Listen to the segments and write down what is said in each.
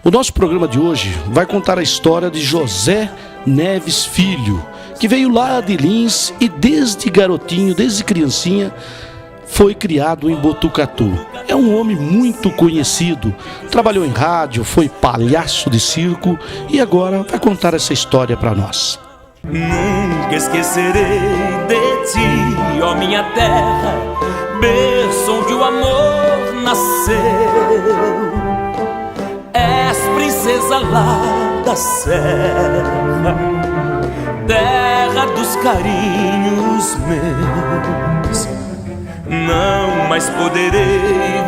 O nosso programa de hoje vai contar a história de José Neves Filho, que veio lá de Lins e desde garotinho, desde criancinha, foi criado em Botucatu. É um homem muito conhecido, trabalhou em rádio, foi palhaço de circo e agora vai contar essa história para nós. Nunca esquecerei de ti, ó minha terra, berço onde o amor nasceu. És princesa lá da serra, terra dos carinhos meus. Não mais poderei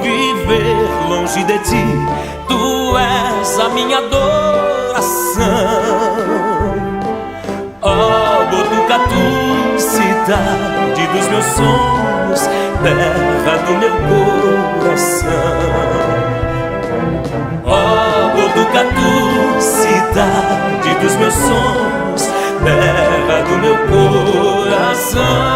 viver longe de ti, tu és a minha adoração. Ó Botucatu, cidade dos meus sonhos, terra do meu coração. Ó Botucatu, cidade dos meus sonhos, terra do meu coração.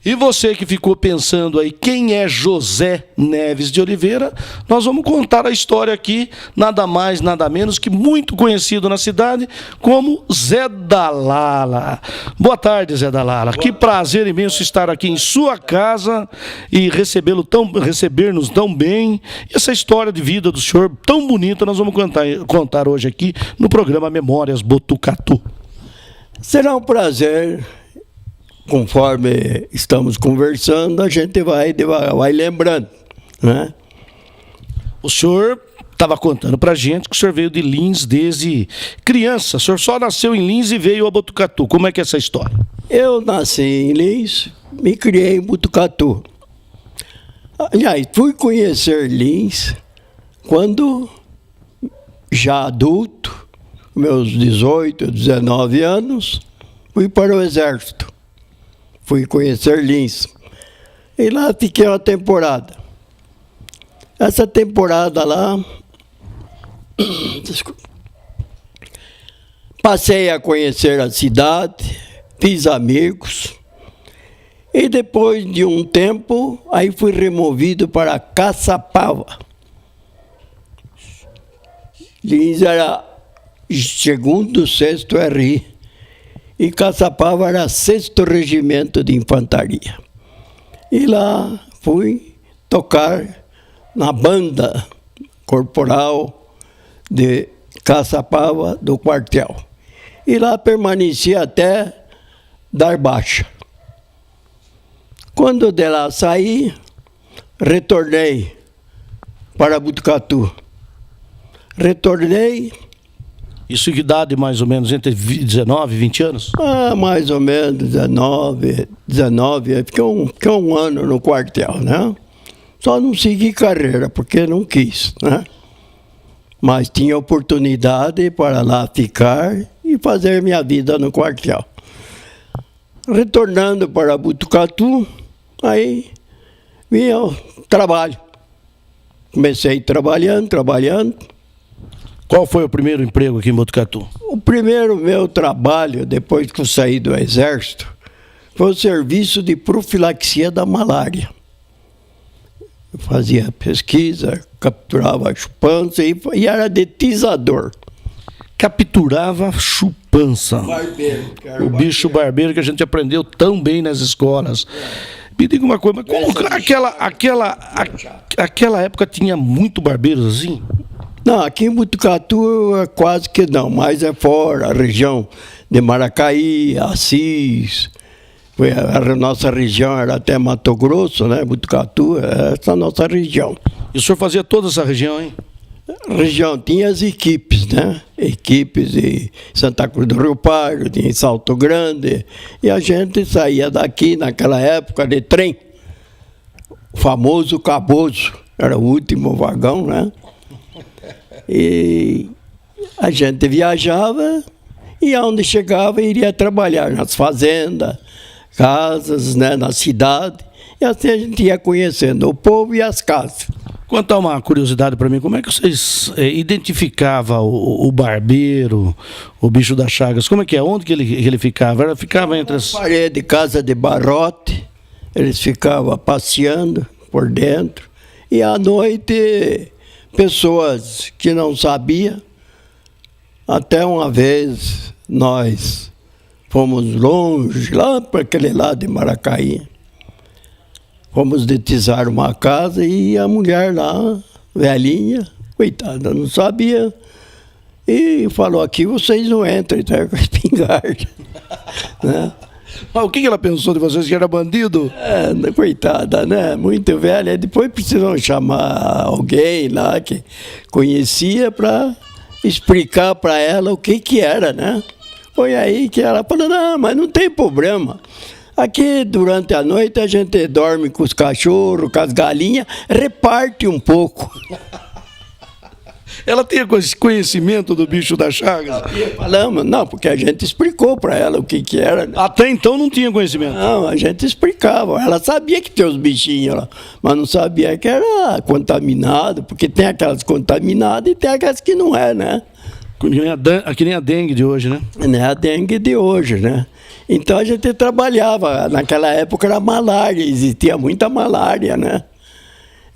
E você que ficou pensando aí, quem é José Neves de Oliveira? Nós vamos contar a história aqui, nada mais, nada menos que muito conhecido na cidade como Zé Dalala. Boa tarde, Zé Dalala. Que prazer imenso estar aqui em sua casa e receber-nos tão bem. E essa história de vida do senhor tão bonita nós vamos contar hoje aqui no programa Memórias Botucatu. Será um prazer. Conforme estamos conversando, a gente vai lembrando, né? O senhor estava contando pra gente que o senhor veio de Lins desde criança. O senhor só nasceu em Lins e veio a Botucatu. Como é que é essa história? Eu nasci em Lins, me criei em Botucatu. Aliás, fui conhecer Lins quando, já adulto, meus 18, 19 anos, fui para o Exército. Fui conhecer Lins. E lá fiquei uma temporada. Essa temporada lá, passei a conhecer a cidade, fiz amigos. E depois de um tempo, aí fui removido para Caçapava. Lins era segundo, sexto RI. E Caçapava era 6º Regimento de Infantaria. E lá fui tocar na banda corporal de Caçapava do quartel. E lá permaneci até dar baixa. Quando de lá saí, retornei para Botucatu. Retornei. Isso que idade mais ou menos, entre 19 e 20 anos? Mais ou menos 19, fiquei um ano no quartel, né? Só não segui carreira, porque não quis, né? Mas tinha oportunidade para lá ficar e fazer minha vida no quartel. Retornando para Botucatu, aí vinha o trabalho. Comecei trabalhando. Qual foi o primeiro emprego aqui em Botucatu? O primeiro meu trabalho, depois que eu saí do Exército, foi o serviço de profilaxia da malária. Eu fazia pesquisa, capturava chupança e era detizador. Capturava chupança. Barbeiro. O bicho barbeiro que a gente aprendeu tão bem nas escolas. Me diga uma coisa, mas como aquela época tinha muito barbeiros assim? Não, aqui em Botucatu quase que não, mas é fora, a região de Maracaí, Assis, a nossa região era até Mato Grosso, né? Botucatu, essa é a nossa região. E o senhor fazia toda essa região, hein? Região tinha as equipes, né? Equipes de Santa Cruz do Rio Pardo, em Salto Grande, e a gente saía daqui naquela época de trem, o famoso Cabozo, era o último vagão, né? E a gente viajava e aonde chegava iria trabalhar nas fazendas, casas, né, na cidade. E assim a gente ia conhecendo o povo e as casas. Conta uma curiosidade para mim, como é que vocês identificavam o barbeiro, o bicho das chagas? Como é que é? Onde que ele ficava? Ele ficava entre as... Parede, casa de barrote, eles ficavam passeando por dentro. E à noite pessoas que não sabiam. Até uma vez nós fomos longe, lá para aquele lado de Maracaí. Fomos detizar uma casa e a mulher lá, velhinha, coitada, não sabia. E falou, aqui vocês não entram, tá com a espingarda. Né? Mas o que ela pensou de vocês, que era bandido? Coitada, né? Muito velha. Depois precisam chamar alguém lá que conhecia para explicar para ela o que era, né? Foi aí que ela falou, não, mas não tem problema. Aqui, durante a noite, a gente dorme com os cachorros, com as galinhas, reparte um pouco. Ela tinha conhecimento do bicho da chagas? Falamos, não, porque a gente explicou para ela o que era. Né? Até então não tinha conhecimento? Não, a gente explicava. Ela sabia que tinha os bichinhos lá, mas não sabia que era contaminado, porque tem aquelas contaminadas e tem aquelas que não é, né? Que nem a dengue de hoje, né? Não é a dengue de hoje, né? Então a gente trabalhava, naquela época era malária, existia muita malária, né?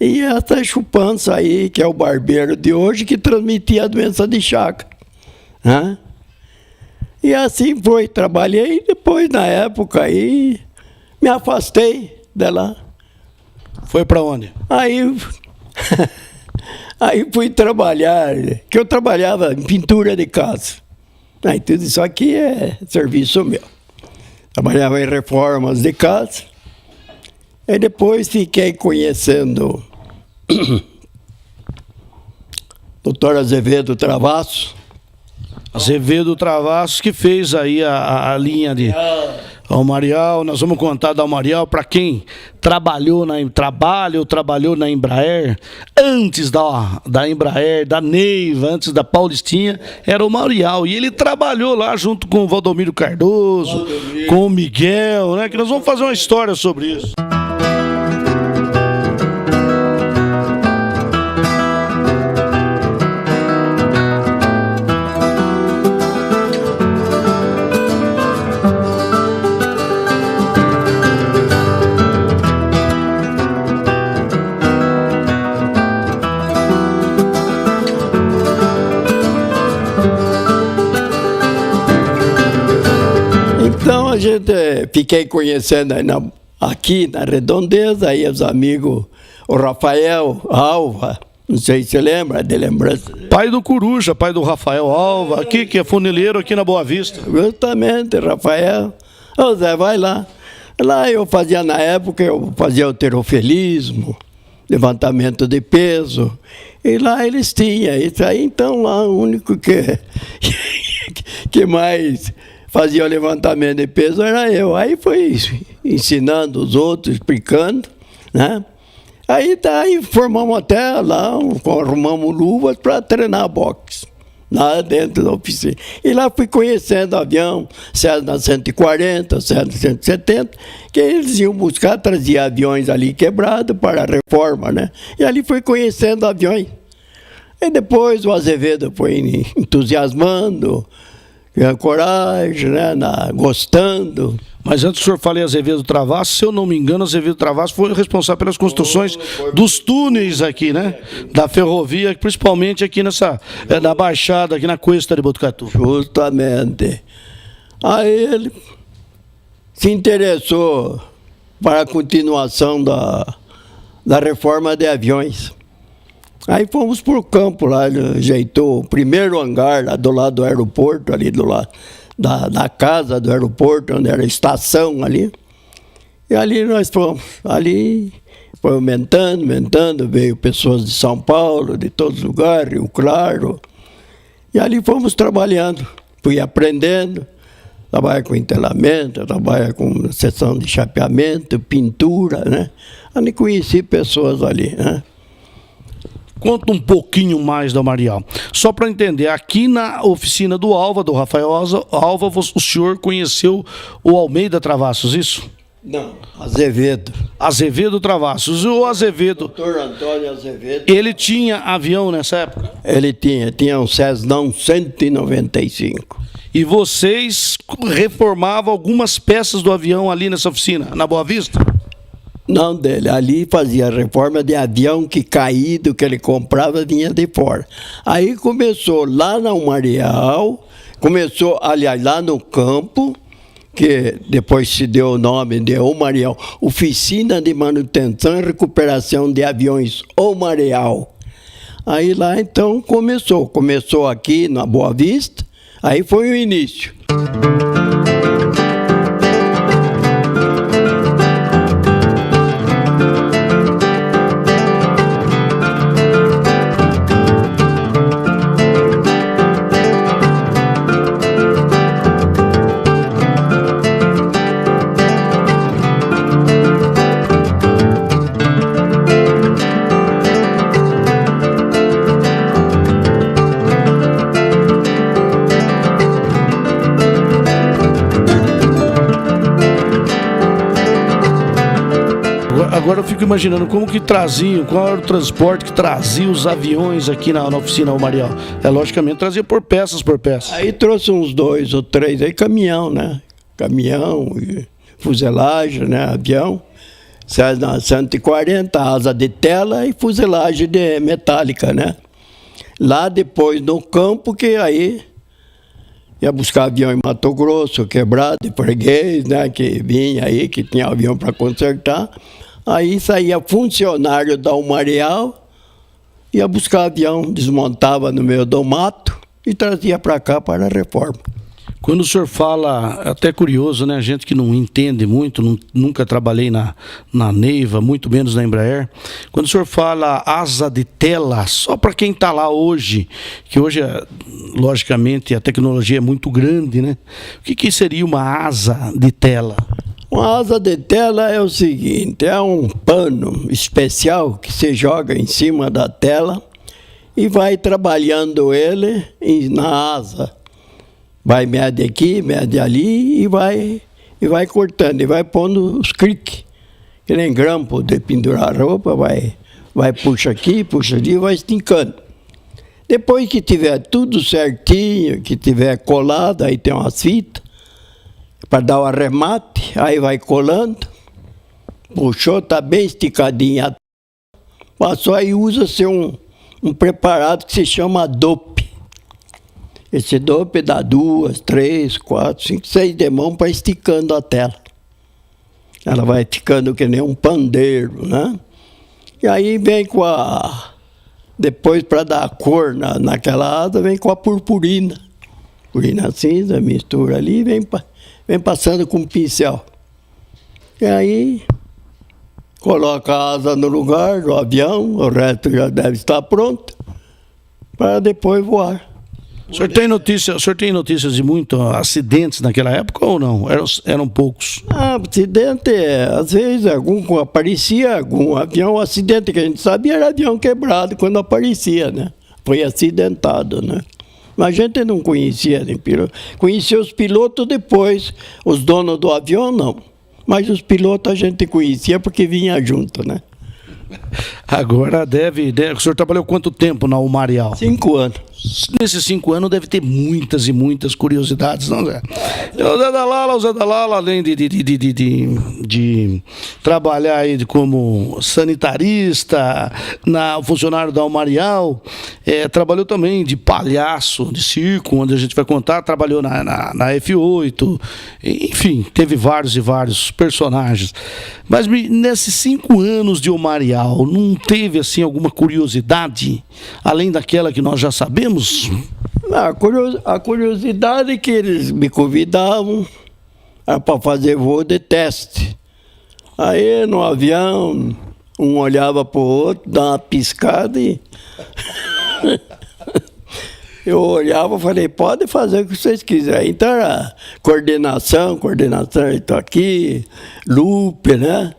E essa chupança aí, que é o barbeiro de hoje, que transmitia a doença de Chagas. Né? E assim foi, trabalhei, e depois, na época, aí, me afastei dela. Foi para onde? Aí, aí fui trabalhar, que eu trabalhava em pintura de casa. Aí tudo isso aqui é serviço meu. Trabalhava em reformas de casa. E depois fiquei conhecendo Dr. Azevedo Travassos. Azevedo Travassos, que fez aí a linha de Almarial. Nós vamos contar da Almarial para quem trabalhou na Embraer, antes da Embraer, da Neiva, antes da Paulistinha, era o Almarial. E ele trabalhou lá junto com o Valdomiro Cardoso, com o Miguel, né? Que nós vamos fazer uma história sobre isso. Então a gente fiquei conhecendo aí aqui na Redondeza, aí os amigos, o Rafael Alva, não sei se você lembra, de lembrança. Pai do Coruja, pai do Rafael Alva, aqui, que é funileiro aqui na Boa Vista. Justamente, Rafael. Ô Zé, vai lá. Lá eu fazia, na época, eu fazia halterofilismo, levantamento de peso. E lá eles tinham isso aí, então lá o único que mais fazia o levantamento de peso era eu. Aí foi ensinando os outros, explicando, né? Aí formamos até lá, arrumamos luvas para treinar boxe, lá dentro da oficina. E lá fui conhecendo avião, Cessna 140, Cessna 170, que eles iam buscar, trazia aviões ali quebrados para a reforma, né? E ali fui conhecendo aviões. E depois o Azevedo foi entusiasmando, a coragem, né, gostando. Mas antes o senhor fala em Azevedo Travassos, se eu não me engano, Azevedo Travassos foi o responsável pelas construções dos túneis aqui, né? Da ferrovia, principalmente aqui na Baixada, aqui na Cuesta de Botucatu. Justamente. Aí ele se interessou para a continuação da reforma de aviões. Aí fomos para o campo lá, ele ajeitou o primeiro hangar lá do lado do aeroporto, ali do lado da casa do aeroporto, onde era a estação ali. E ali nós fomos, ali foi aumentando, veio pessoas de São Paulo, de todos os lugares, Rio Claro. E ali fomos trabalhando, fui aprendendo, trabalhar com entelamento, trabalhar com seção de chapeamento, pintura, né? Ali conheci pessoas ali, né? Conta um pouquinho mais da Almarial. Só para entender, aqui na oficina do Alva, do Rafael Alva, o senhor conheceu o Almeida Travassos, isso? Não, Azevedo. Azevedo Travassos. O Azevedo... Doutor Antônio Azevedo. Ele tinha avião nessa época? Ele tinha um Cessna 195. E vocês reformavam algumas peças do avião ali nessa oficina, na Boa Vista? Não dele. Ali fazia reforma de avião que caído, que ele comprava, vinha de fora. Aí começou lá na Umarial, começou, aliás, lá no campo, que depois se deu o nome de Umarial, Oficina de Manutenção e Recuperação de Aviões Umarial. Aí lá então começou aqui na Boa Vista, aí foi o início. Agora eu fico imaginando como que traziam, qual era o transporte que trazia os aviões aqui na oficina Umarial. Logicamente trazia por peças. Aí trouxe uns 2 ou 3 aí, caminhão, né? Caminhão, fuselagem, né? Avião. Cessna 140, asa de tela e fuselagem de metálica, né? Lá depois no campo, que aí ia buscar avião em Mato Grosso, Quebrado, Freguês, né? Que vinha aí, que tinha avião para consertar. Aí saía funcionário da Umarial, ia buscar avião, desmontava no meio do mato e trazia para cá para a reforma. Quando o senhor fala, até curioso, né? Gente que não entende muito, nunca trabalhei na Neiva, muito menos na Embraer. Quando o senhor fala asa de tela, só para quem está lá hoje, que hoje, logicamente, a tecnologia é muito grande, né? O que seria uma asa de tela? Uma asa de tela é o seguinte, é um pano especial que se joga em cima da tela e vai trabalhando ele na asa. Vai mede aqui, mede ali e vai cortando, e vai pondo os criques. Que nem grampo de pendurar roupa, vai puxa aqui, puxa ali e vai estincando. Depois que tiver tudo certinho, que tiver colado, aí tem umas fitas, para dar o arremate, aí vai colando, puxou, está bem esticadinha, passou, aí usa-se um preparado que se chama dope. Esse dope dá 2, 3, 4, 5, 6 demãos para esticando a tela. Ela vai esticando que nem um pandeiro, né? E aí vem com depois para dar cor naquela asa, vem com a purpurina. Purpurina cinza, mistura ali e vem passando com um pincel. E aí coloca a asa no lugar do avião, o resto já deve estar pronto, para depois voar. O senhor tem notícias de muitos acidentes naquela época ou não? Eram poucos? Acidente, às vezes, aparecia algum avião, o acidente que a gente sabia era avião quebrado quando aparecia, né? Foi acidentado, né? Mas a gente não conhecia nem piloto. Conhecia os pilotos depois, os donos do avião não. Mas os pilotos a gente conhecia porque vinha junto, né? Agora o senhor trabalhou quanto tempo na Umarial? 5 anos. Nesses 5 anos deve ter muitas e muitas curiosidades, não, Zé? O Zé Dalala, além de trabalhar aí como sanitarista, funcionário da Umarial, trabalhou também de palhaço, de circo, onde a gente vai contar, trabalhou na F8, enfim, teve vários e vários personagens. Mas nesses 5 anos de Umarial, não teve assim alguma curiosidade, além daquela que nós já sabemos? A curiosidade é que eles me convidavam para fazer voo de teste. Aí no avião, um olhava para o outro, dava uma piscada e eu olhava e falei, pode fazer o que vocês quiserem. Então era coordenação, estou aqui, loop, né?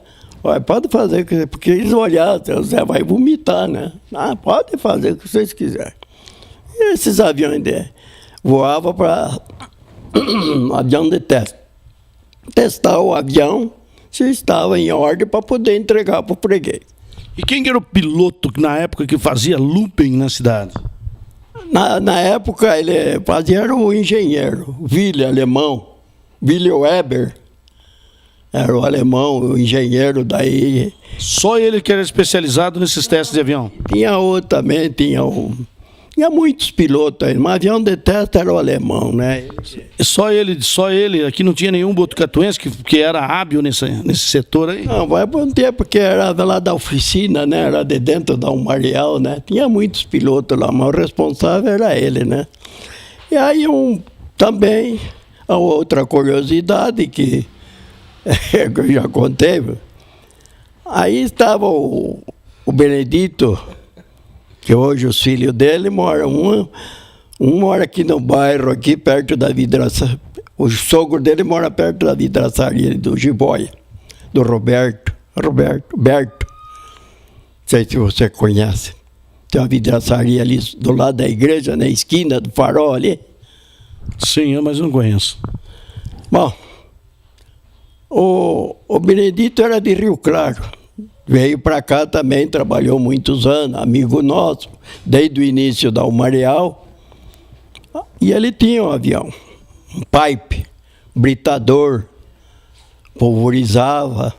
Pode fazer, porque eles olhavam, o Zé vai vomitar, né? Pode fazer o que vocês quiserem. E esses aviões voavam para avião de teste. Testar o avião se estava em ordem para poder entregar para o freguês. E quem era o piloto na época que fazia looping na cidade? Na época ele fazia, era o engenheiro, Willy alemão, Willy Weber. Era o alemão, o engenheiro daí. Só ele que era especializado nesses testes de avião. Tinha outro também, tinha muitos pilotos aí, mas avião de teste era o alemão, né? Só ele, aqui não tinha nenhum botucatuense que era hábil nesse setor aí? Não, vai por um tempo que era lá da oficina, né? Era de dentro da Umarial, né? Tinha muitos pilotos lá, mas o responsável era ele, né? E aí também, a outra curiosidade que eu já contei, aí estava o Benedito, que hoje os filhos dele moram, um mora aqui no bairro, aqui perto da vidraçaria. O sogro dele mora perto da vidraçaria do Jiboia, do Roberto. Não sei se você conhece. Tem uma vidraçaria ali do lado da igreja, na esquina do farol ali. Sim, mas eu não conheço. Bom, o Benedito era de Rio Claro. Veio para cá também, trabalhou muitos anos, amigo nosso, desde o início da Umarial. E ele tinha um avião, um pipe, britador, pulverizava.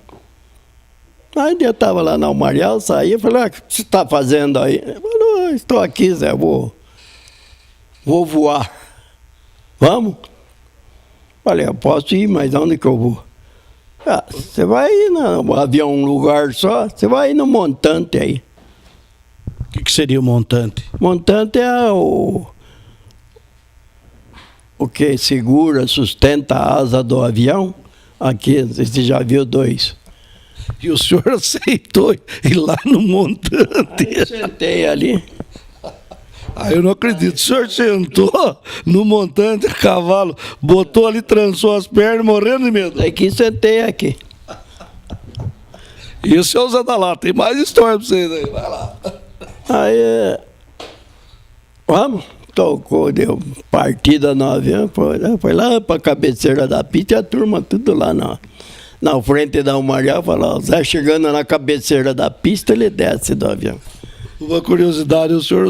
Aí eu estava lá na Umarial, saía e falei, o que você está fazendo aí? Ele falou, estou aqui, Zé, vou voar. Vamos? Falei, eu posso ir, mas onde que eu vou? Você vai ir no avião um lugar só, você vai ir no montante aí. O que seria o montante? Montante é o que segura, sustenta a asa do avião. Aqui, você já viu dois. E o senhor aceitou ir lá no montante? Eu sentei ali. Eu não acredito. O senhor sentou no montante, a cavalo, botou ali, trançou as pernas, morrendo de medo. Aqui sentei aqui. Isso é o Zé da Lata. Tem mais história pra vocês aí. Vai lá. Aí, vamos, tocou, deu partida no avião, foi lá pra cabeceira da pista e a turma tudo lá na frente da Umarial, falou, Zé chegando na cabeceira da pista, ele desce do avião. Uma curiosidade, o senhor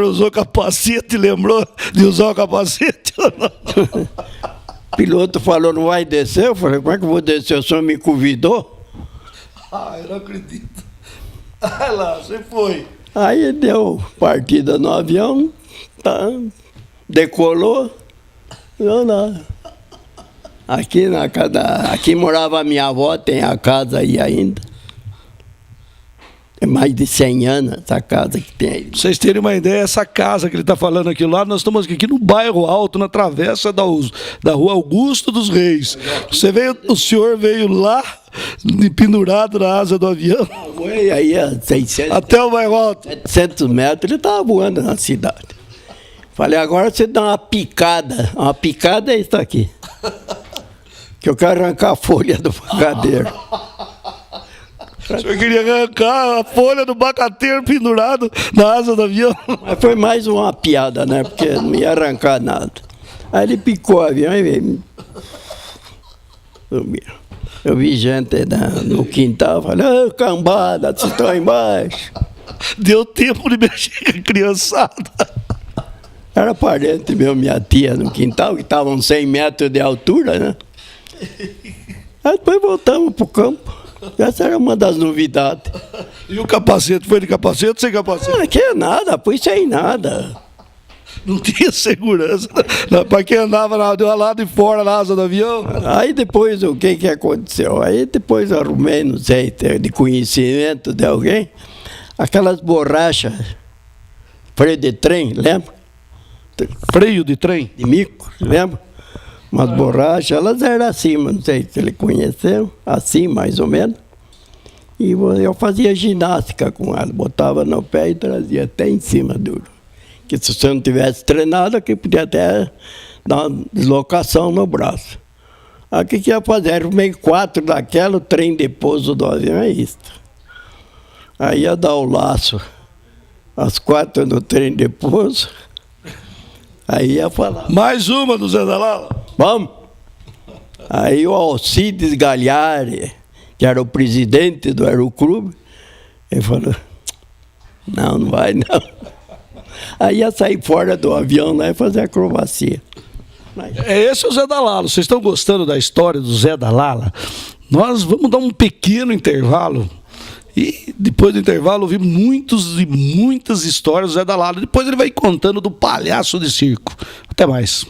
usou capacete, lembrou de usar o capacete ou não? O piloto falou, não vai descer? Eu falei, como é que eu vou descer? O senhor me convidou? Eu não acredito. Vai lá, você foi. Aí deu partida no avião, decolou, não, não. Aqui morava a minha avó, tem a casa aí ainda. É mais de 100 anos essa casa que tem aí. Pra vocês terem uma ideia, essa casa que ele está falando aqui lá, nós estamos aqui no bairro Alto, na travessa da rua Augusto dos Reis. O senhor veio lá, pendurado na asa do avião. Foi aí a 600, até o bairro Alto. 700 metros, ele estava voando na cidade. Falei, agora você dá uma picada. Uma picada é isso aqui. Que eu quero arrancar a folha do bagadeiro. O senhor queria arrancar a folha do bacateiro pendurado na asa do avião? Mas foi mais uma piada, né? Porque não ia arrancar nada. Aí ele picou o avião e veio. Eu vi gente no quintal, falei, cambada, vocês estão aí embaixo. Deu tempo de mexer com a criançada. Era parente meu, minha tia, no quintal, que estavam 100 metros de altura, né? Aí depois voltamos pro campo. Essa era uma das novidades. E o capacete? Foi de capacete ou sem capacete? Não, que é nada, fui sem nada. Não tinha segurança. Para quem andava lá de fora na asa do avião. Aí depois, o que aconteceu? Aí depois arrumei, não sei, de conhecimento de alguém, aquelas borrachas, freio de trem, lembra? Freio de trem? De mico, lembra? Umas borrachas, elas eram assim, não sei se ele conheceu, assim mais ou menos. E eu fazia ginástica com ela, botava no pé e trazia até em cima duro. Que se você não tivesse treinado, aqui podia até dar uma deslocação no braço. Aí o que ia fazer? Arrumei 4 daquela, o trem de pouso do avião é isso. Aí ia dar o laço, as 4 no trem de pouso, aí ia falar. Mais uma do Zé da Lala. Vamos. Aí o Alcides Galhari, que era o presidente do Aeroclube, ele falou, não vai não. Aí ia sair fora do avião lá e fazer acrobacia. Esse é o Zé da Lala. Vocês estão gostando da história do Zé da Lala? Nós vamos dar um pequeno intervalo. E depois do intervalo ouvir muitas histórias do Zé da Lala. Depois ele vai contando do palhaço de circo. Até mais.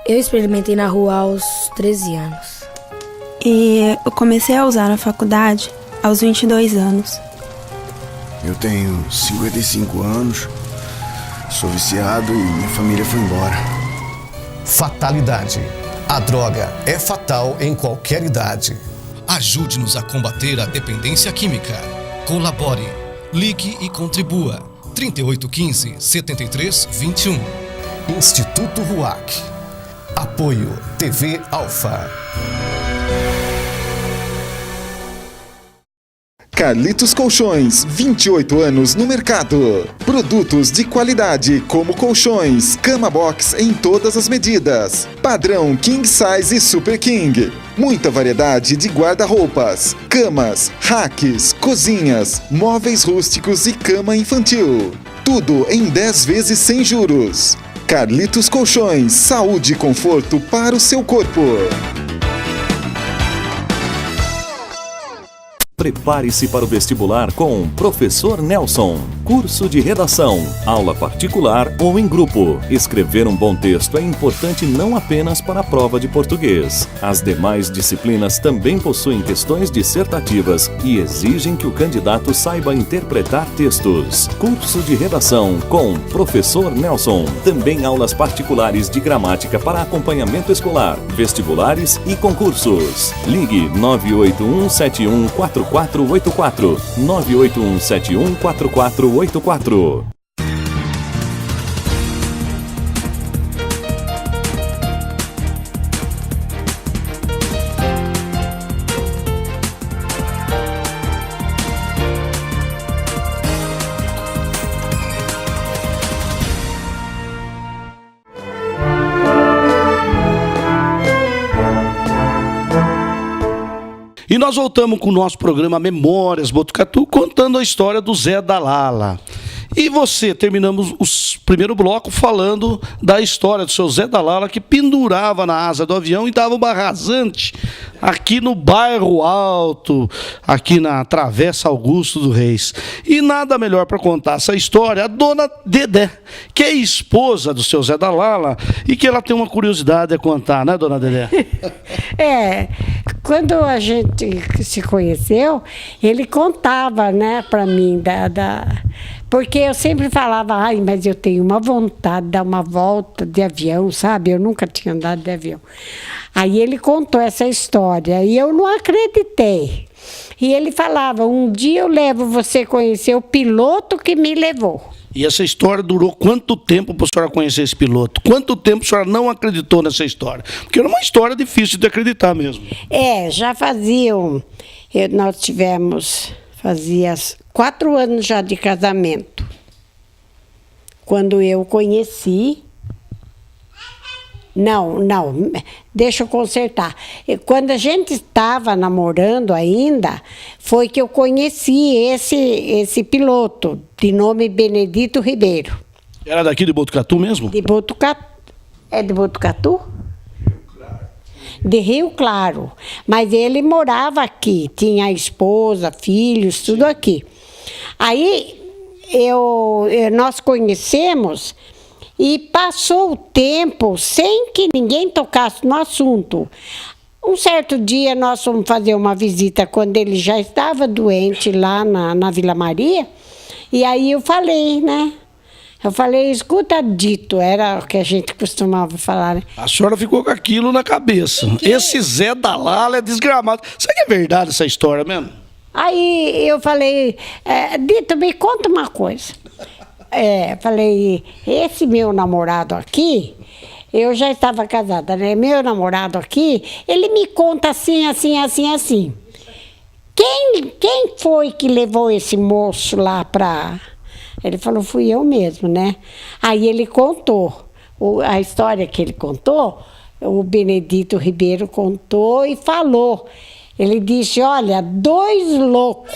Eu experimentei na rua aos 13 anos. E eu comecei a usar na faculdade aos 22 anos. Eu tenho 55 anos, sou viciado e minha família foi embora. Fatalidade. A droga é fatal em qualquer idade. Ajude-nos a combater a dependência química. Colabore, ligue e contribua. 3815-7321. Instituto RUAC. Apoio TV Alfa. Carlitos Colchões, 28 anos no mercado. Produtos de qualidade como colchões, cama box em todas as medidas. Padrão King Size e Super King. Muita variedade de guarda-roupas, camas, racks, cozinhas, móveis rústicos e cama infantil. Tudo em 10 vezes sem juros. Carlitos Colchões, saúde e conforto para o seu corpo. Prepare-se para o vestibular com Professor Nelson. Curso de redação, aula particular ou em grupo. Escrever um bom texto é importante não apenas para a prova de português. As demais disciplinas também possuem questões dissertativas e exigem que o candidato saiba interpretar textos. Curso de redação com Professor Nelson. Também aulas particulares de gramática para acompanhamento escolar, vestibulares e concursos. Ligue 981714484 981714484. E nós voltamos com o nosso programa Memórias Botucatu, contando a história do Zé da Lala. E você, terminamos o primeiro bloco falando da história do seu Zé da Lala, que pendurava na asa do avião e dava uma rasante aqui no Bairro Alto, aqui na Travessa Augusto do Reis. E nada melhor para contar essa história, a dona Dedé, que é esposa do seu Zé da Lala, e que ela tem uma curiosidade a contar, né, dona Dedé? Quando a gente se conheceu, ele contava, né, para mim, porque eu sempre falava, mas eu tenho uma vontade de dar uma volta de avião, sabe? Eu nunca tinha andado de avião. Aí ele contou essa história e eu não acreditei. E ele falava, um dia eu levo você a conhecer o piloto que me levou. E essa história durou quanto tempo para a senhora conhecer esse piloto? Quanto tempo a senhora não acreditou nessa história? Porque era uma história difícil de acreditar mesmo. Já faziam, fazia 4 anos já de casamento. Quando eu conheci... Não, deixa eu consertar. Quando a gente estava namorando ainda, foi que eu conheci esse piloto, de nome Benedito Ribeiro. Era daqui de Botucatu mesmo? De Botucatu. É de Botucatu? De Rio Claro. Mas ele morava aqui, tinha a esposa, filhos, tudo aqui. Aí nós conhecemos... E passou o tempo sem que ninguém tocasse no assunto. Um certo dia nós fomos fazer uma visita quando ele já estava doente lá na Vila Maria. E aí eu falei, né? Eu falei, escuta, Dito, era o que a gente costumava falar, né? A senhora ficou com aquilo na cabeça. Esse Zé da Lala é desgramado. Será que é verdade essa história mesmo? Aí eu falei, Dito, me conta uma coisa. Falei, esse meu namorado aqui, eu já estava casada, né? Meu namorado aqui, ele me conta assim. Quem foi que levou esse moço lá para Ele falou, fui eu mesmo, né? Aí ele contou, a história que ele contou, o Benedito Ribeiro contou e falou. Ele disse, olha, 2 loucos.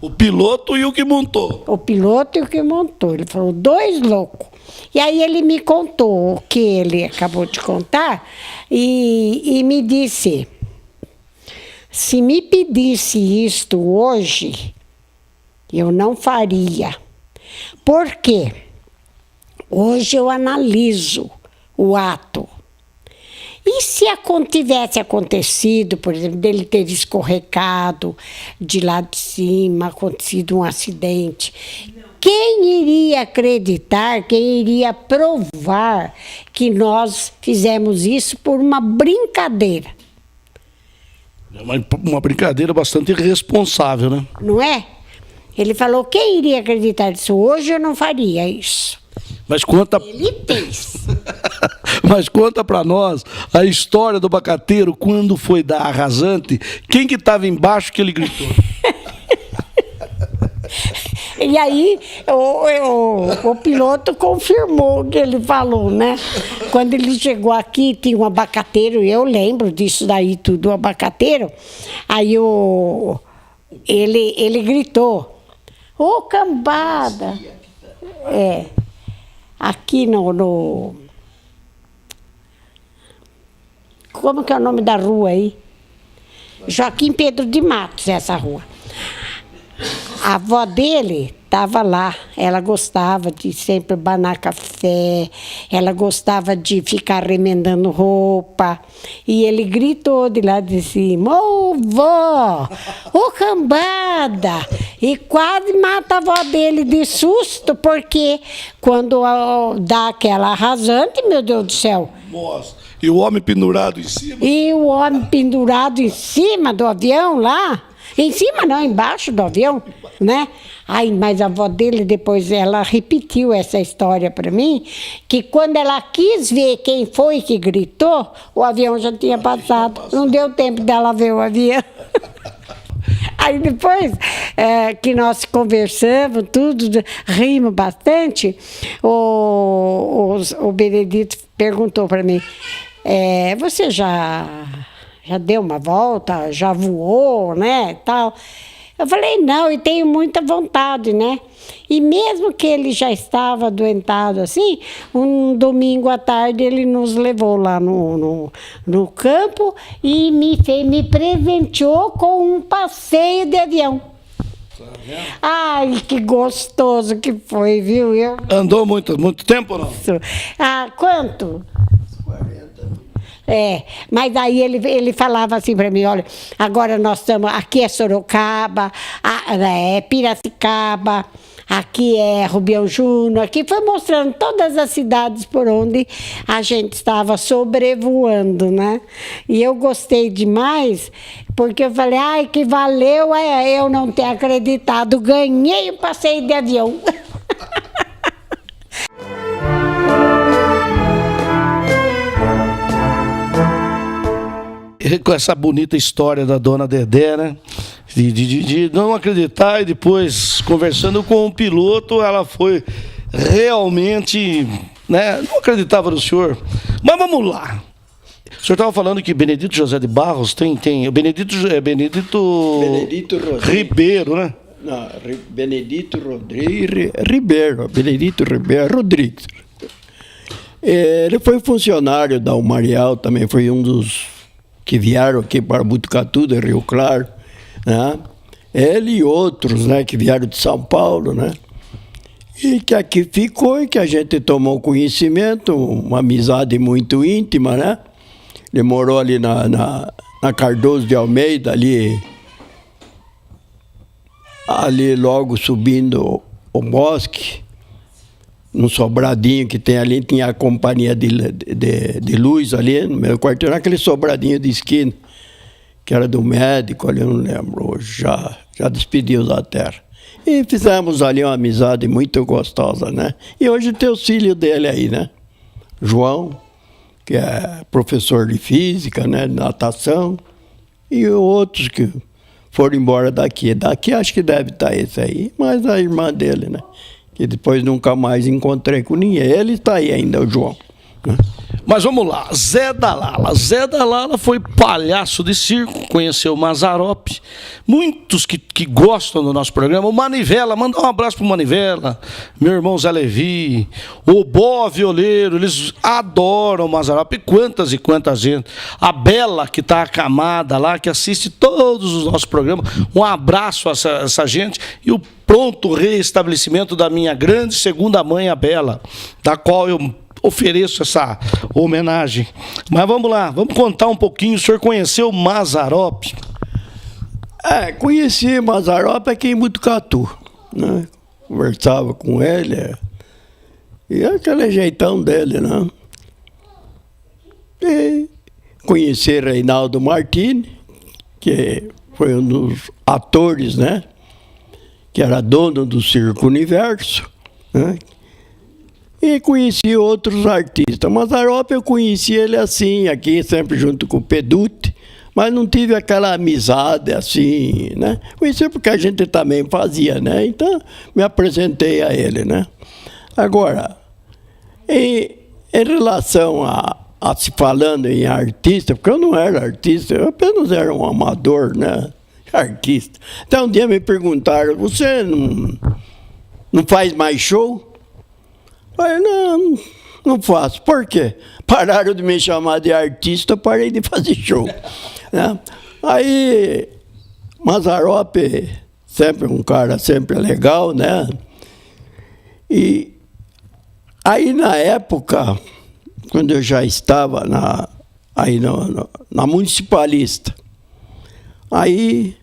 O piloto e o que montou. O piloto e o que montou. Ele falou, 2 loucos. E aí ele me contou o que ele acabou de contar e me disse, se me pedisse isto hoje, eu não faria. Por quê? Hoje eu analiso o ato. E se tivesse acontecido, por exemplo, dele ter escorregado de lá de cima, acontecido um acidente, quem iria acreditar, quem iria provar que nós fizemos isso por uma brincadeira? É uma brincadeira bastante irresponsável, né? Não é? Ele falou, quem iria acreditar nisso? Hoje eu não faria isso. Mas conta... Ele fez. Mas conta pra nós a história do abacateiro, quando foi dar a rasante, quem que estava embaixo que ele gritou? E aí o piloto confirmou o que ele falou, né? Quando ele chegou aqui, tinha um abacateiro, eu lembro disso daí tudo, o abacateiro. Aí ele gritou, ô cambada! Aqui no... Como que é o nome da rua aí? Joaquim Pedro de Matos, essa rua. A avó dele estava lá, ela gostava de sempre banar café, ela gostava de ficar remendando roupa. E ele gritou de lá de cima, ô vó, ô cambada! E quase mata a avó dele de susto, porque quando dá aquela rasante, meu Deus do céu. Nossa, e o homem pendurado em cima? E o homem pendurado em cima do avião lá. Em cima não, embaixo do avião, né? Ai, mas a avó dele, depois ela repetiu essa história para mim, que quando ela quis ver quem foi que gritou, o avião já tinha passado. Não deu tempo dela ver o avião. Aí depois que nós conversamos, tudo, rimos bastante, o Benedito perguntou para mim, você já deu uma volta, já voou, né, tal. Eu falei, não, e tenho muita vontade, né? E mesmo que ele já estava adoentado assim, um domingo à tarde ele nos levou lá no campo e me presenteou com um passeio de avião. Ai, que gostoso que foi, viu? Andou muito tempo ou não? Quanto? Mas aí ele falava assim para mim, olha, agora nós estamos, aqui é Sorocaba, é Piracicaba, aqui é Rubião Júnior, aqui foi mostrando todas as cidades por onde a gente estava sobrevoando, né? E eu gostei demais, porque eu falei, ai, que valeu eu não ter acreditado, ganhei o passeio de avião. Com essa bonita história da dona Dedé, né? De não acreditar, e depois, conversando com o piloto, ela foi realmente, né? Não acreditava no senhor. Mas vamos lá. O senhor estava falando que Benedito José de Barros tem o Benedito Ribeiro, né? Não, Benedito Ribeiro Rodrigues. Ele foi funcionário da Umarial, também foi um dos que vieram aqui para Botucatu, de Rio Claro, né? Ele e outros, né, que vieram de São Paulo, né? E que aqui ficou e que a gente tomou conhecimento, uma amizade muito íntima, né? Ele morou ali na Cardoso de Almeida, ali logo subindo o bosque, no sobradinho que tem ali, tinha a companhia de luz ali, no meu quarto, era aquele sobradinho de esquina, que era do médico ali, eu não lembro, hoje já despediu da terra. E fizemos ali uma amizade muito gostosa, né? E hoje tem os filhos dele aí, né? João, que é professor de física, né? De natação, e outros que foram embora daqui. Daqui acho que deve estar esse aí, mas a irmã dele, né? Que depois nunca mais encontrei com ninguém. Ele está aí ainda, o João, né? Mas vamos lá, Zé da Lala. Zé da Lala foi palhaço de circo, conheceu o Mazzaropi. Muitos que gostam do nosso programa. O Manivela, manda um abraço pro Manivela, meu irmão Zé Levi, o Bó Violeiro, eles adoram o Mazzaropi. Quantas e quantas gente. A Bela, que está acamada lá, que assiste todos os nossos programas. Um abraço a essa gente. E o pronto reestabelecimento da minha grande segunda mãe, a Bela, da qual eu ofereço essa homenagem. Mas vamos lá, vamos contar um pouquinho. O senhor conheceu o Mazzaropi? Conheci Mazzaropi aqui em Botucatu, né? Conversava com ele, e aquele jeitão dele, né? E conheci Reinaldo Martini, que foi um dos atores, né? Que era dono do Circo Universo, né? E conheci outros artistas. Mazzaropi eu conheci ele assim, aqui sempre junto com o Peduti, mas não tive aquela amizade assim, né? Conheci porque a gente também fazia, né? Então me apresentei a ele, né? Agora, em relação a se falando em artista, porque eu não era artista, eu apenas era um amador, né? Artista. Então um dia me perguntaram, você não faz mais show? Eu falei, não faço. Por quê? Pararam de me chamar de artista, parei de fazer show, né? Aí, Mazzaropi, sempre um cara sempre legal, né? E aí, na época, quando eu já estava na Municipalista, aí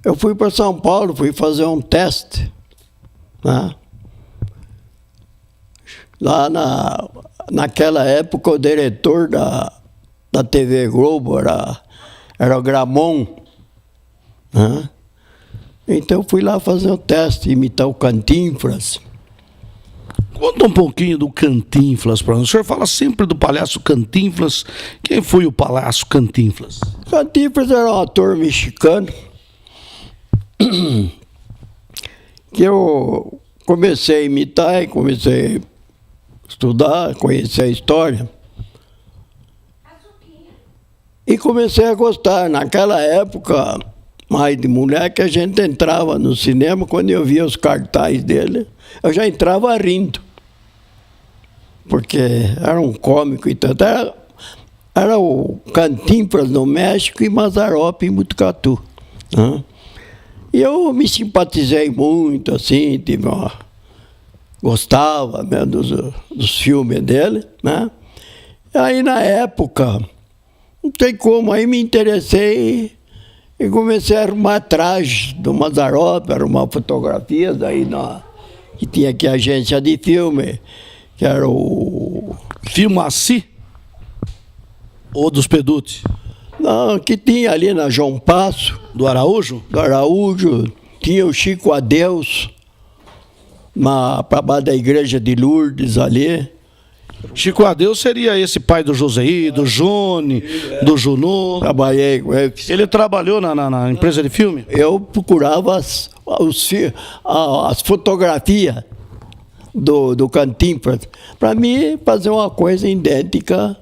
eu fui para São Paulo, fui fazer um teste, né? Lá naquela época, o diretor da TV Globo era o Gramont, né? Então, eu fui lá fazer o teste, imitar o Cantinflas. Conta um pouquinho do Cantinflas para nós. O senhor fala sempre do palhaço Cantinflas. Quem foi o palhaço Cantinflas? Cantinflas era um ator mexicano que eu comecei a imitar e comecei a estudar, conhecer a história. E comecei a gostar. Naquela época, mais de moleque, a gente entrava no cinema, quando eu via os cartazes dele, eu já entrava rindo. Porque era um cômico e tanto. Era o Cantinflas no México e Mazzaropi em Botucatu, né? E eu me simpatizei muito, assim, gostava, né, dos filmes dele, né? E aí, na época, não tem como, aí me interessei e comecei a arrumar trajes do Mazzaropi, arrumar fotografias, aí que tinha aqui a agência de filme, que era o... Filmaci? Ou dos Peduti? Não, que tinha ali na João Passo. Do Araújo? Do Araújo. Tinha o Chico Adeus, para baixo da igreja de Lourdes ali. Chico Adeus seria esse pai do Joseí, do Jone, do Junô. Trabalhei com ele. Ele trabalhou na empresa de filme? Eu procurava as fotografias do Cantinflas para mim fazer uma coisa idêntica.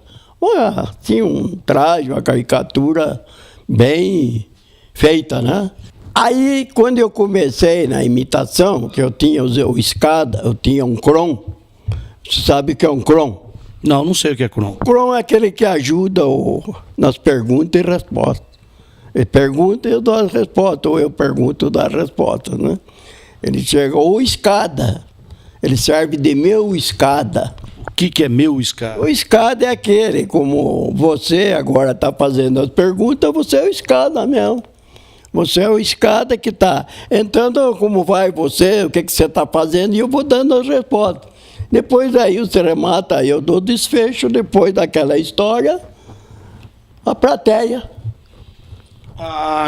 Tinha um traje, uma caricatura bem feita, né? Aí, quando eu comecei na imitação, que eu tinha o escada, eu tinha um cron. Você sabe o que é um cron? Não sei o que é cron. Cron é aquele que ajuda nas perguntas e respostas. Ele pergunta e eu dou as respostas, ou eu pergunto e dou as respostas, né? Ele chega, ou escada. Ele serve de meu escada. O que é meu escada? O escada é aquele, como você agora está fazendo as perguntas, você é o escada mesmo. Você é o escada que está entrando, como vai você, o que você está fazendo, e eu vou dando as respostas. Depois aí você remata, aí eu dou desfecho, depois daquela história, a plateia.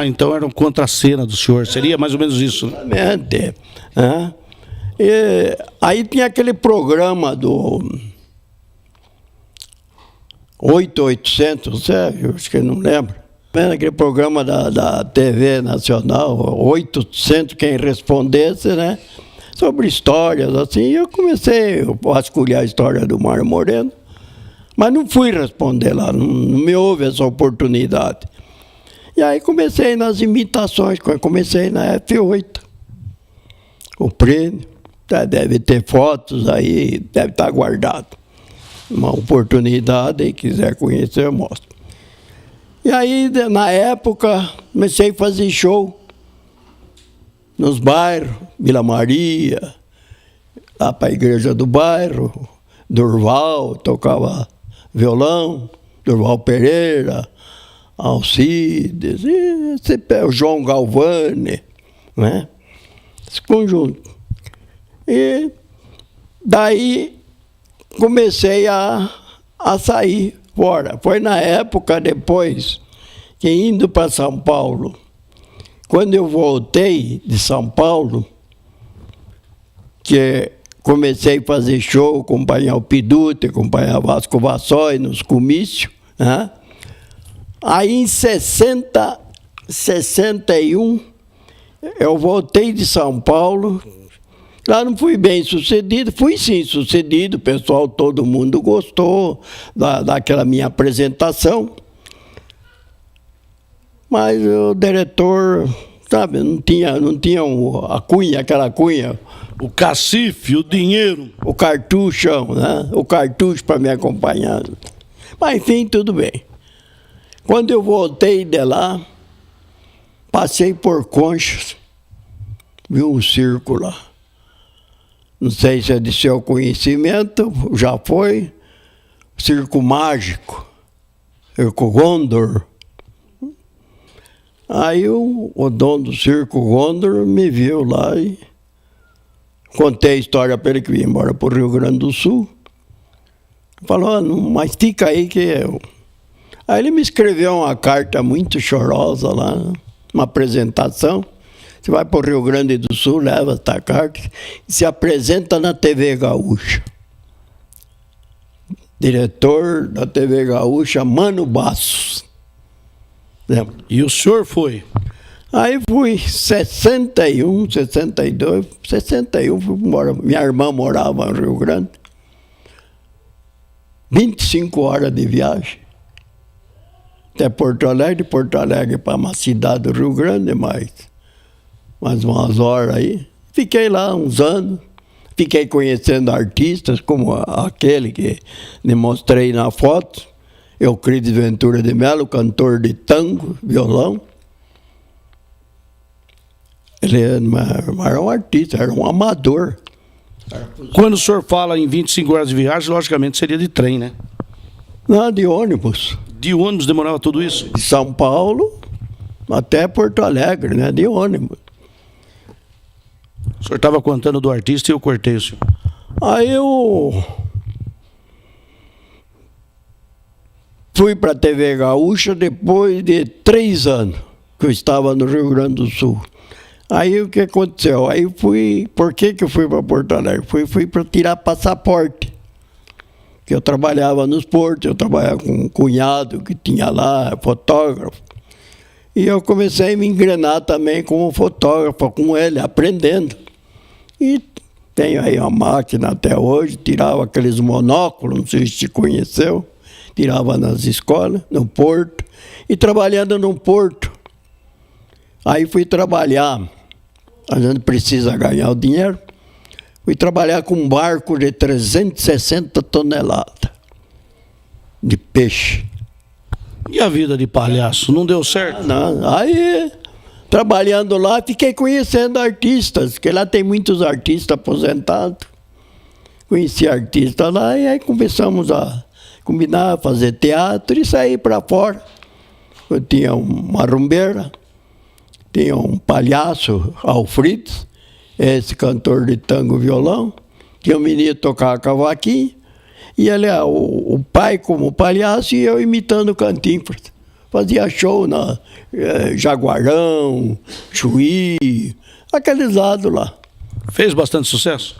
Então era um contra-cena do senhor, seria mais ou menos isso, né? Exatamente. E aí tinha aquele programa do 8800, eu acho que eu não lembro. Aquele programa da TV Nacional, 800, quem respondesse, né? Sobre histórias, assim, eu comecei a vasculhar a história do Mário Moreno, mas não fui responder lá, não me houve essa oportunidade. E aí comecei nas imitações, comecei na F8, o prêmio, deve ter fotos aí, deve estar guardado. Uma oportunidade, e quiser conhecer, eu mostro. E aí, na época, comecei a fazer show nos bairros, Vila Maria, lá para a igreja do bairro, Durval, tocava violão, Durval Pereira, Alcides, o João Galvani, né? Esse conjunto. E daí comecei a sair fora. Foi na época depois que, indo para São Paulo, quando eu voltei de São Paulo, que comecei a fazer show, acompanhar o Piduta, acompanhar Vasco Vassói nos comícios, né? Aí em 61, eu voltei de São Paulo. Lá não fui bem sucedido, fui sim sucedido, o pessoal, todo mundo gostou daquela minha apresentação. Mas o diretor, sabe, não tinha a cunha, aquela cunha. O cacife, o dinheiro. O cartuchão, né? O cartucho para me acompanhar. Mas enfim, tudo bem. Quando eu voltei de lá, passei por Conchas, vi um circo lá. Não sei se é de seu conhecimento, já foi. Circo Mágico, Circo Gondor. Aí o dono do Circo Gondor me viu lá e contei a história para ele que ia embora para o Rio Grande do Sul. Falou, mas fica aí que eu... Aí ele me escreveu uma carta muito chorosa lá, uma apresentação. Você vai para o Rio Grande do Sul, leva essa carta e se apresenta na TV Gaúcha. Diretor da TV Gaúcha, Mano Bassos. E o senhor foi? Aí fui 61, 62, 61, fui embora. Minha irmã morava no Rio Grande. 25 horas de viagem. Até Porto Alegre, de Porto Alegre para uma cidade do Rio Grande, mais umas horas aí. Fiquei lá uns anos, fiquei conhecendo artistas como aquele que lhe mostrei na foto, Euclides Ventura de Melo, cantor de tango, violão. Ele não era um artista, era um amador. Quando o senhor fala em 25 horas de viagem, logicamente seria de trem, né? Não, de ônibus. De ônibus demorava tudo isso? De São Paulo até Porto Alegre, né? De ônibus. O senhor estava contando do artista e eu cortei o senhor. Aí eu fui para a TV Gaúcha depois de 3 anos que eu estava no Rio Grande do Sul. Aí o que aconteceu? Aí fui... Por que eu fui para Porto Alegre? Fui para tirar passaporte. Que eu trabalhava nos portos, eu trabalhava com um cunhado que tinha lá, fotógrafo. E eu comecei a me engrenar também como fotógrafo com ele, aprendendo. E tenho aí uma máquina até hoje, tirava aqueles monóculos, não sei se te conheceu, tirava nas escolas, no porto, e trabalhando no porto. Aí fui trabalhar, a gente precisa ganhar o dinheiro, fui trabalhar com um barco de 360 toneladas de peixe. E a vida de palhaço, não deu certo? Não. Aí, trabalhando lá, fiquei conhecendo artistas, que lá tem muitos artistas aposentados. Conheci artistas lá e aí começamos a combinar, fazer teatro e sair para fora. Eu tinha uma rumbeira, tinha um palhaço, Alfrides, esse cantor de tango violão, tinha um menino que tocava cavaquinho, e ele, o pai como palhaço e eu imitando Cantinflas. Fazia show na Jaguarão, Chuí, aqueles lados lá. Fez bastante sucesso?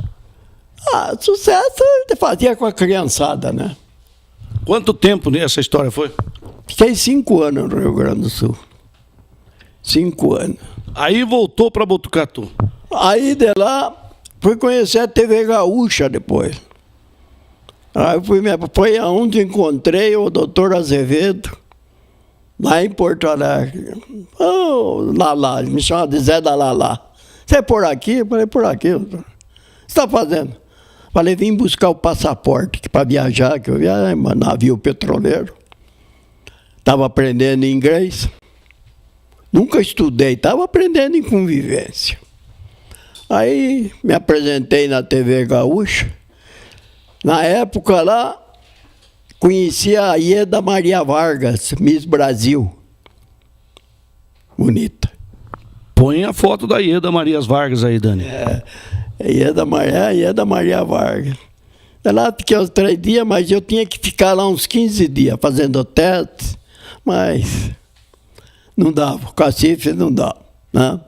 Sucesso fazia com a criançada, né? Quanto tempo essa história foi? Fiquei 5 anos no Rio Grande do Sul. 5 anos. Aí voltou para Botucatu. Aí de lá, fui conhecer a TV Gaúcha depois. Aí foi onde encontrei o doutor Azevedo, lá em Porto Alegre. Oh, Lalá, me chama de Zé da Lalá. Você é por aqui? Eu falei, por aqui. O que você está fazendo? Falei, vim buscar o passaporte para viajar, que eu viajei em navio petroleiro. Estava aprendendo inglês. Nunca estudei, estava aprendendo em convivência. Aí me apresentei na TV Gaúcha. Na época lá, conheci a Ieda Maria Vargas, Miss Brasil. Bonita. Põe a foto da Ieda Maria Vargas aí, Dani. Ieda Maria Vargas. Lá fiquei uns 3 dias, mas eu tinha que ficar lá uns 15 dias fazendo testes, mas não dava, o cacife não dava, né?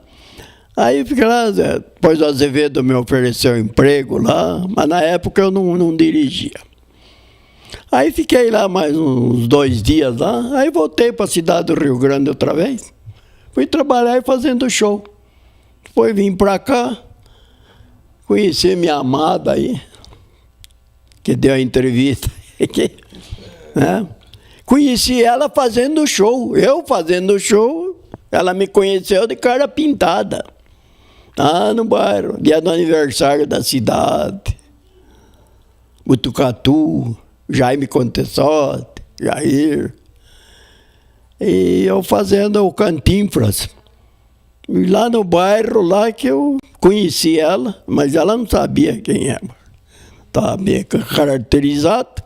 Aí fiquei lá, depois o Azevedo me ofereceu emprego lá, mas na época eu não dirigia. Aí fiquei lá mais uns 2 dias lá, aí voltei para a cidade do Rio Grande outra vez. Fui trabalhar e fazendo show. Depois vim para cá, conheci minha amada aí, que deu a entrevista aqui, né? Conheci ela fazendo show, eu fazendo show, ela me conheceu de cara pintada. No bairro, dia do aniversário da cidade. Botucatu, Jaime Contessote, Jair. E eu fazendo o Cantinflas. E lá no bairro, lá que eu conheci ela, mas ela não sabia quem era. Estava bem caracterizado.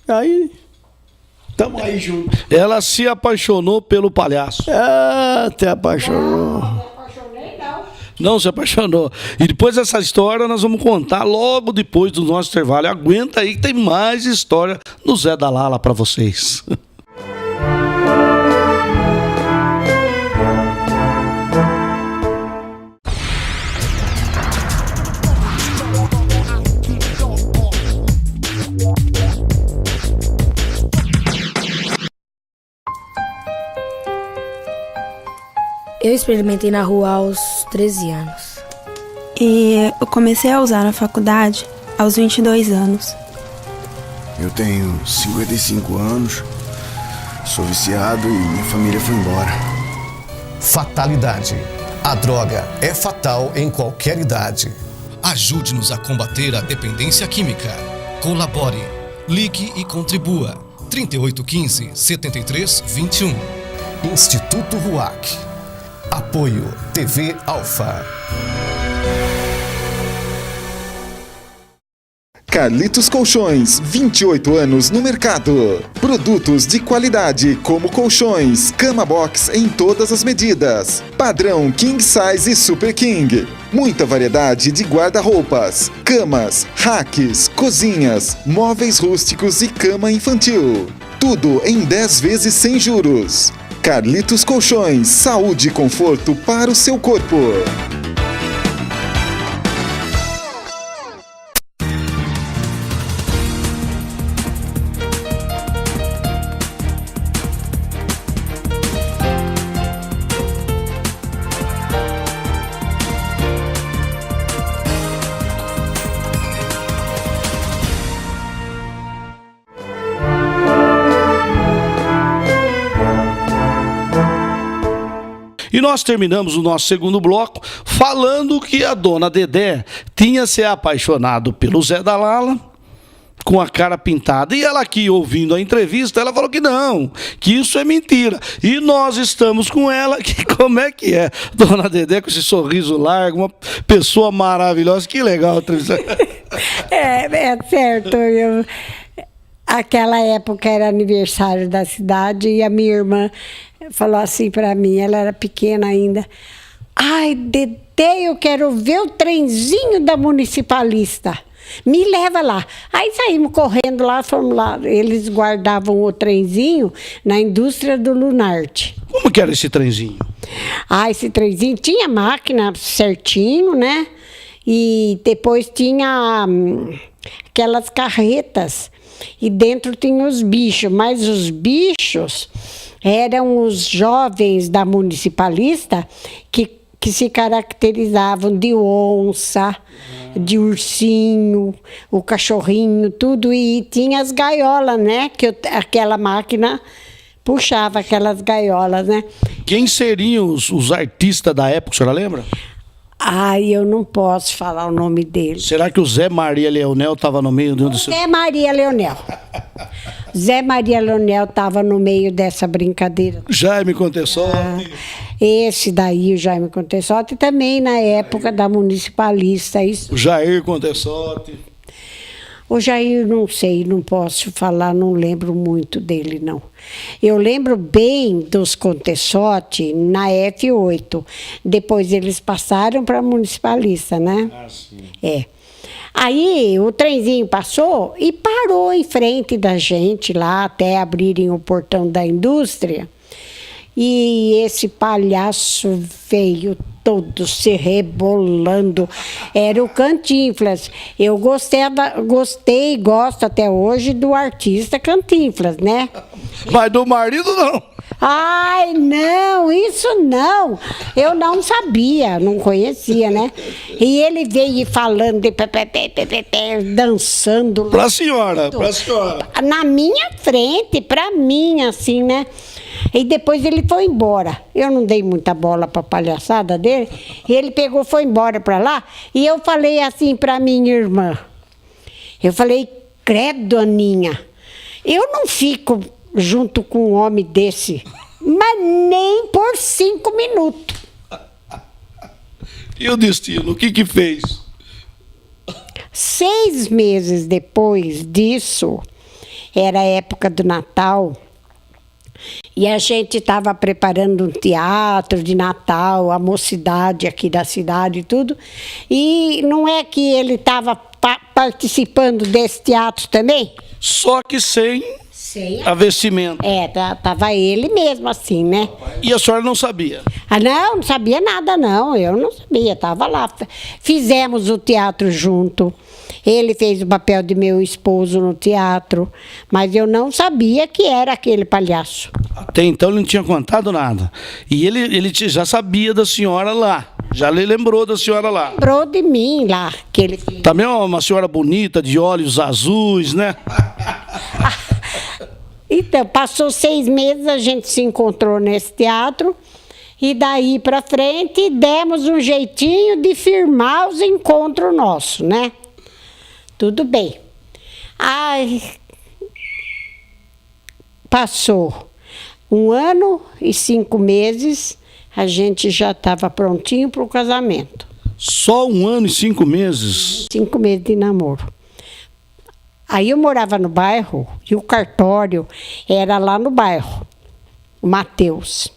Aí, estamos aí juntos. Ela se apaixonou pelo palhaço. Se apaixonou. Não se apaixonou. E depois dessa história nós vamos contar logo depois do nosso intervalo. Aguenta aí que tem mais história no Zé da Lala para vocês. Eu experimentei na rua aos 13 anos. E eu comecei a usar na faculdade aos 22 anos. Eu tenho 55 anos, sou viciado e minha família foi embora. Fatalidade. A droga é fatal em qualquer idade. Ajude-nos a combater a dependência química. Colabore, ligue e contribua. 3815-7321. Instituto RUAC. Apoio TV Alfa. Carlitos Colchões, 28 anos no mercado. Produtos de qualidade como colchões, cama box em todas as medidas. Padrão King Size e Super King. Muita variedade de guarda-roupas, camas, racks, cozinhas, móveis rústicos e cama infantil. Tudo em 10 vezes sem juros. Carlitos Colchões, saúde e conforto para o seu corpo. E nós terminamos o nosso segundo bloco falando que a dona Dedé tinha se apaixonado pelo Zé da Lala com a cara pintada. E ela aqui, ouvindo a entrevista, ela falou que não, que isso é mentira. E nós estamos com ela, que como é que é? Dona Dedé com esse sorriso largo, uma pessoa maravilhosa. Que legal a entrevista. É certo. Aquela época era aniversário da cidade e a minha irmã falou assim para mim, ela era pequena ainda. Ai, Dedé, eu quero ver o trenzinho da municipalista. Me leva lá. Aí saímos correndo lá, fomos lá. Eles guardavam o trenzinho na indústria do Lunarte. Como que era esse trenzinho? Esse trenzinho tinha máquina certinho, né? E depois tinha aquelas carretas e dentro tinha os bichos, mas os bichos eram os jovens da municipalista que se caracterizavam de onça, de ursinho, o cachorrinho, tudo, e tinha as gaiolas, né? Que aquela máquina puxava aquelas gaiolas, né? Quem seriam os artistas da época, a senhora lembra? Ai, eu não posso falar o nome dele. Será que o Zé Maria Leonel estava no meio de um dos seus... Zé Maria Leonel. Zé Maria Leonel estava no meio dessa brincadeira. Jaime Contessotti. Esse daí, o Jaime Contessotti, também na época da municipalista. Isso. O Jair Contessotti. O Jair, não sei, não posso falar, não lembro muito dele, não. Eu lembro bem dos Contessotti na F8. Depois eles passaram para a municipalista, né? Ah, sim. É. Aí o trenzinho passou e parou em frente da gente lá até abrirem o portão da indústria. E esse palhaço veio todo se rebolando. Era o Cantinflas. Eu gostei e gosto até hoje do artista Cantinflas, né? Mas do marido, não. Ai, não, isso não. Eu não sabia, não conhecia, né? E ele veio falando de dançando. Pra senhora. Na minha frente, pra mim, assim, né? E depois ele foi embora. Eu não dei muita bola pra palhaçada dele. E ele pegou, foi embora pra lá. E eu falei assim pra minha irmã. Eu falei, credo, Aninha, eu não fico junto com um homem desse, mas nem por 5 minutos. E o destino, o que fez? 6 meses depois disso, era a época do Natal, e a gente estava preparando um teatro de Natal, a mocidade aqui da cidade e tudo, e não é que ele estava participando desse teatro também? Só que sem a vestimenta. É, tava ele mesmo assim, né? E a senhora não sabia? Ah, não sabia nada, não. Eu não sabia, tava lá. Fizemos o teatro junto. Ele fez o papel de meu esposo no teatro, mas eu não sabia que era aquele palhaço. Até então ele não tinha contado nada. E ele já sabia da senhora lá. Já lhe lembrou da senhora lá. Lembrou de mim lá. Que ele... Também é uma senhora bonita, de olhos azuis, né? Então, passou 6 meses, a gente se encontrou nesse teatro. E daí para frente, demos um jeitinho de firmar os encontros nossos, né? Tudo bem. Ai, passou 1 ano e 5 meses, a gente já estava prontinho para o casamento. Só 1 ano e 5 meses? 5 meses de namoro. Aí eu morava no bairro e o cartório era lá no bairro, o Mateus.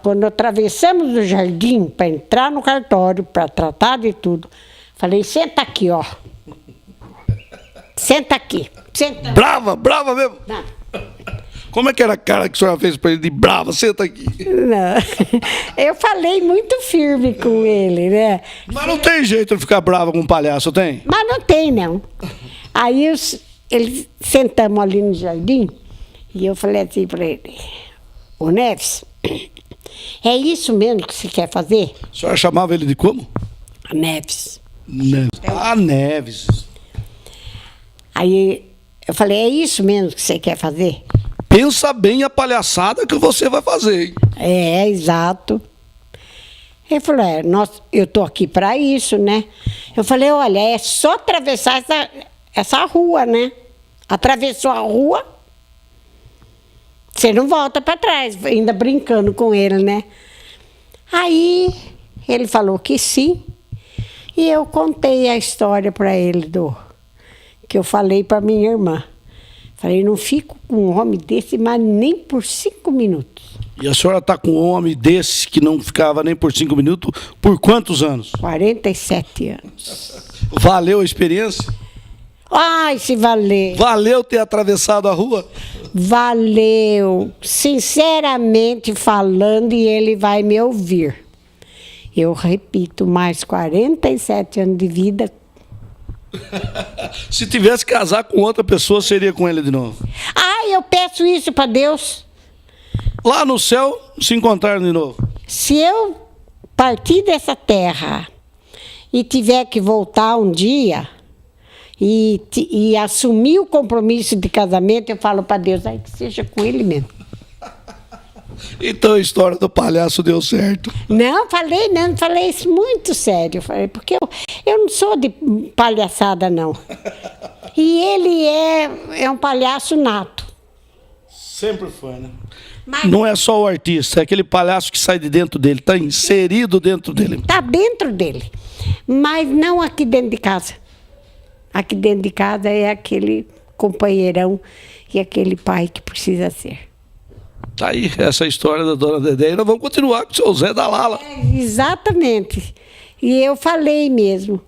Quando atravessamos o jardim para entrar no cartório, para tratar de tudo, falei, senta aqui, ó. Senta aqui. Senta. Brava mesmo? Não. Como é que era a cara que a senhora fez para ele de brava? Senta aqui. Não. Eu falei muito firme com ele, né? Mas não tem jeito de ficar brava com um palhaço, tem? Mas não tem, não. Aí eles sentamos ali no jardim e eu falei assim para ele, ô Neves, é isso mesmo que você quer fazer? A senhora chamava ele de como? Neves. Neves. Ah, Neves. Aí eu falei, é isso mesmo que você quer fazer? Pensa bem a palhaçada que você vai fazer, hein? É, exato. Ele falou, eu tô aqui para isso, né? Eu falei, olha, é só atravessar essa rua, né? Atravessou a rua, você não volta para trás, ainda brincando com ele, né? Aí ele falou que sim, e eu contei a história para ele que eu falei para minha irmã. Falei, não fico com um homem desse, mas nem por 5 minutos. E a senhora está com um homem desse que não ficava nem por 5 minutos, por quantos anos? 47 anos. Valeu a experiência? Ai, se valeu. Valeu ter atravessado a rua? Valeu. Sinceramente falando, e ele vai me ouvir. Eu repito, mais 47 anos de vida Se tivesse que casar com outra pessoa, seria com ele de novo? Eu peço isso para Deus. Lá no céu, se encontraram de novo. Se eu partir dessa terra e tiver que voltar um dia e assumir o compromisso de casamento, eu falo para Deus, que seja com ele mesmo. Então a história do palhaço deu certo. Não, falei isso muito sério. Falei, porque eu não sou de palhaçada, não. E ele é um palhaço nato. Sempre foi, né? Mas não é só o artista, é aquele palhaço que sai de dentro dele, está inserido dentro dele. Está dentro dele, mas não aqui dentro de casa. Aqui dentro de casa é aquele companheirão e aquele pai que precisa ser. Tá aí, essa história da dona Dedé. E nós vamos continuar com o seu Zé da Lala. Exatamente. E eu falei mesmo.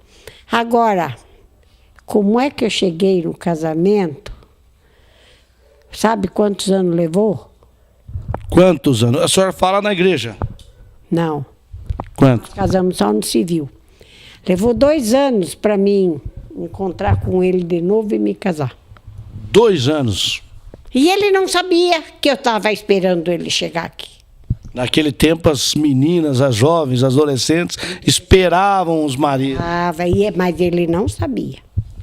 Agora, como é que eu cheguei no casamento? Sabe quantos anos levou? Quantos anos? A senhora fala na igreja? Não. Quanto? Nós casamos só no civil. Levou 2 anos para mim encontrar com ele de novo e me casar. 2 anos? E ele não sabia que eu estava esperando ele chegar aqui. Naquele tempo, as meninas, as jovens, as adolescentes esperavam os maridos. Mas ele não sabia.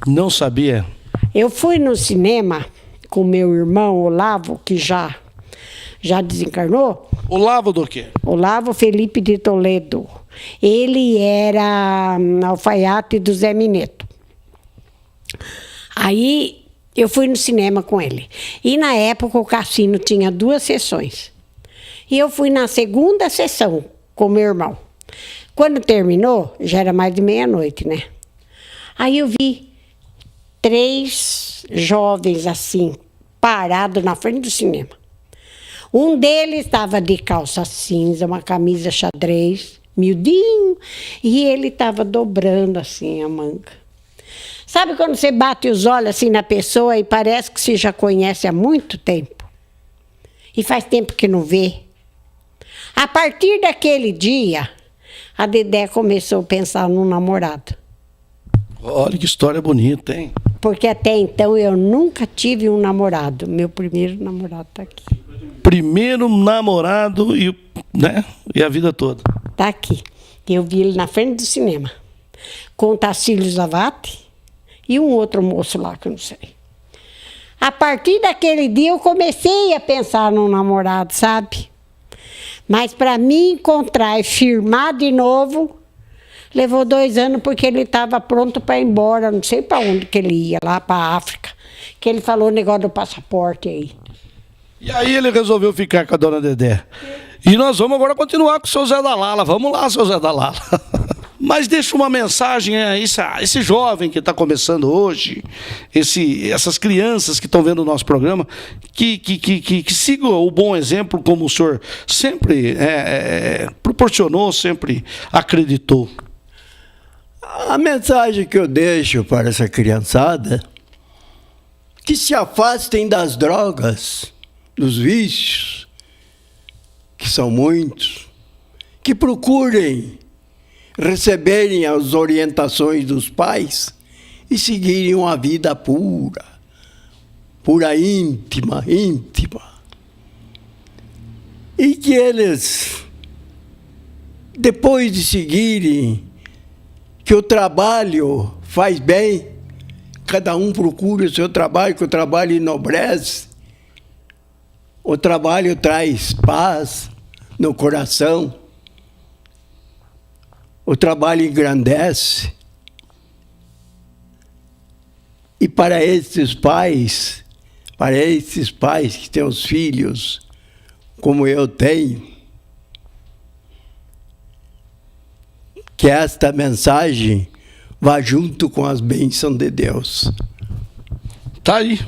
Não sabia? Eu fui no cinema com meu irmão Olavo, que já desencarnou. Olavo do quê? Olavo Felipe de Toledo. Ele era alfaiate do Zé Mineto. Aí eu fui no cinema com ele. E na época o cassino tinha 2 sessões. E eu fui na segunda sessão com meu irmão. Quando terminou, já era mais de meia-noite, né? Aí eu vi 3 jovens assim, parados na frente do cinema. Um deles estava de calça cinza, uma camisa xadrez, miudinho, e ele estava dobrando assim a manga. Sabe quando você bate os olhos assim na pessoa e parece que você já conhece há muito tempo? E faz tempo que não vê. A partir daquele dia, a Dedé começou a pensar num namorado. Olha que história bonita, hein? Porque até então eu nunca tive um namorado. Meu primeiro namorado está aqui. Primeiro namorado e a vida toda. Está aqui. Eu vi ele na frente do cinema. Com o Tacílio Zavati e um outro moço lá que eu não sei. A partir daquele dia eu comecei a pensar num namorado, sabe? Mas para me encontrar e firmar de novo, levou 2 anos porque ele estava pronto para ir embora. Não sei para onde que ele ia, lá para a África. Que ele falou o negócio do passaporte aí. E aí ele resolveu ficar com a dona Dedé. E nós vamos agora continuar com o seu Zé da Lala. Vamos lá, seu Zé da Lala. Mas deixa uma mensagem a esse jovem que está começando hoje, essas crianças que estão vendo o nosso programa, que sigam o bom exemplo como o senhor sempre proporcionou, sempre acreditou. A mensagem que eu deixo para essa criançada, que se afastem das drogas, dos vícios, que são muitos, que procurem receberem as orientações dos pais e seguirem uma vida pura, íntima. E que eles, depois de seguirem, que o trabalho faz bem, cada um procura o seu trabalho, que o trabalho enobrece, o trabalho traz paz no coração, o trabalho engrandece. E para esses pais que têm os filhos, como eu tenho, que esta mensagem vá junto com as bênçãos de Deus. Tá aí.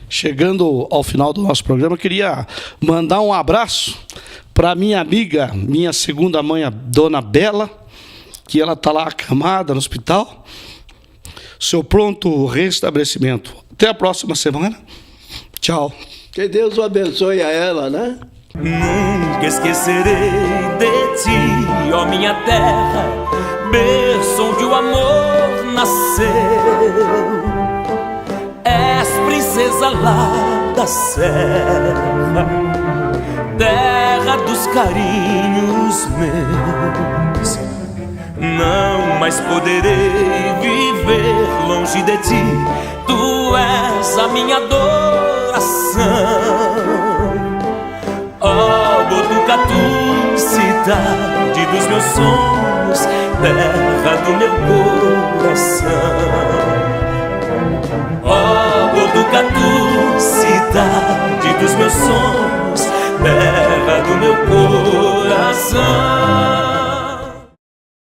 Chegando ao final do nosso programa, eu queria mandar um abraço para minha amiga, minha segunda mãe, a dona Bela, que ela está lá acamada no hospital. Seu pronto restabelecimento. Até a próxima semana. Tchau. Que Deus o abençoe a ela, né? Nunca esquecerei de ti, ó minha terra, berço onde o amor nasceu. beleza lá da serra, terra dos carinhos meus. Não mais poderei viver longe de ti, tu és a minha adoração. Ó Botucatu, cidade dos meus sonhos, terra do meu coração. Ó Botucatu,